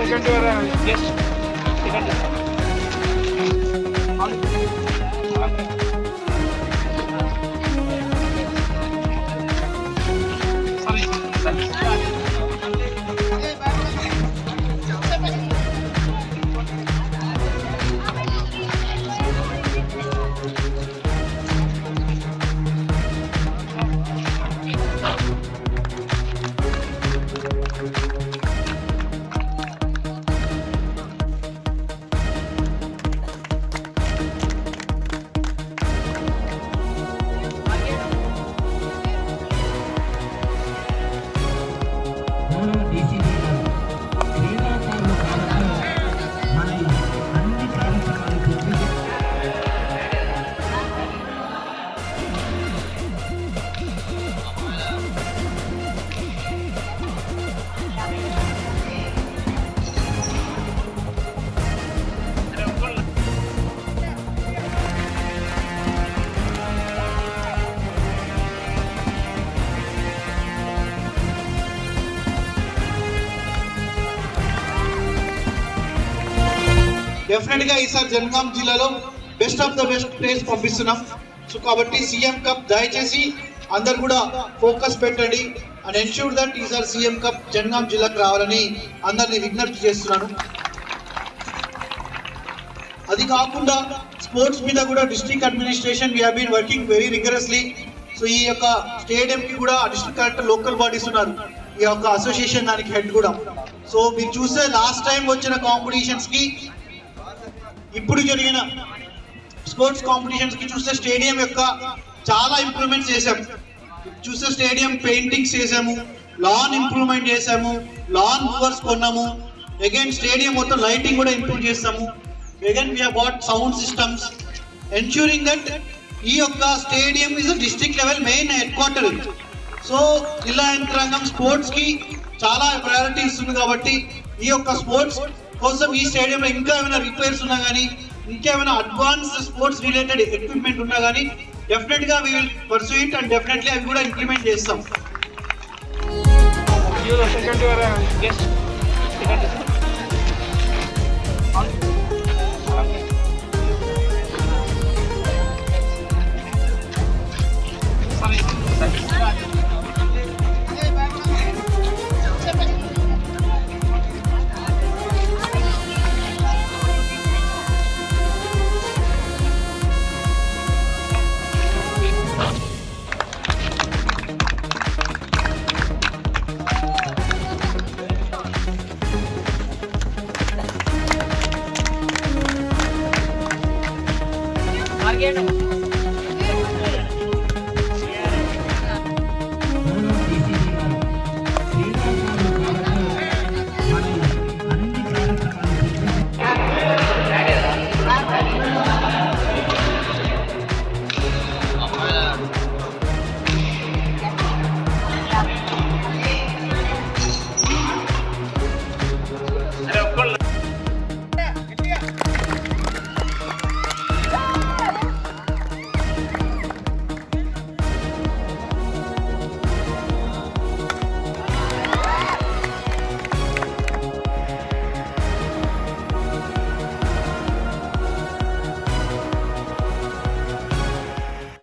second yes. Second. Definite గా ఈసారి జనగాం జిల్లాలో best of the best place పంపిస్తున్నాం. సో కాబట్టి సీఎం కప్ దయచేసి అందరు కూడా ఫోకస్ పెట్టండి అండ్ ఎన్ష్యూర్ దట్ ఈసారి సీఎం కప్ జనగాం జిల్లాకు రావాలని అందరినీ విజ్ఞప్తి చేస్తున్నాను. అది కాకుండా స్పోర్ట్స్ మీద కూడా district administration we have been working very rigorously. So ఈ యొక్క స్టేడియం కి కూడా డిస్ట్రిక్ట్ కలెక్టర్ లోకల్ బాడీస్ ఉన్నారు, ఈ యొక్క అసోసియేషన్ దానికి హెడ్ కూడా. సో మీరు చూస్తే లాస్ట్ టైం వచ్చిన కాంపిటీషన్స్ కి ఇప్పుడు జరిగిన స్పోర్ట్స్ కాంపిటీషన్స్ కి చూస్తే స్టేడియం యొక్క చాలా ఇంప్రూవ్మెంట్స్ చేశాము. చూస్తే స్టేడియం పెయింటింగ్స్ చేసాము, లాన్ ఇంప్రూవ్మెంట్ చేసాము, లాన్ మూవర్స్ కొన్నాము, అగైన్ స్టేడియం మొత్తం లైటింగ్ కూడా ఇంప్రూవ్ చేస్తాము. Again we have bought sound systems ensuring that ఈ యొక్క stadium is district level main head quarter. So జిల్లా యంత్రాంగం స్పోర్ట్స్ కి చాలా ప్రయారిటీ ఇస్తుంది కాబట్టి ఈ యొక్క స్పోర్ట్స్ కోసం ఈ స్టేడియంలో ఇంకా ఏమైనా రిపేర్స్ ఉన్నా కానీ ఇంకేమైనా అడ్వాన్స్ స్పోర్ట్స్ రిలేటెడ్ ఎక్విప్మెంట్ ఉన్నా కానీ డెఫినెట్ గా we will pursue it and definitely అవి కూడా ఇంప్లిమెంట్ చేస్తాం.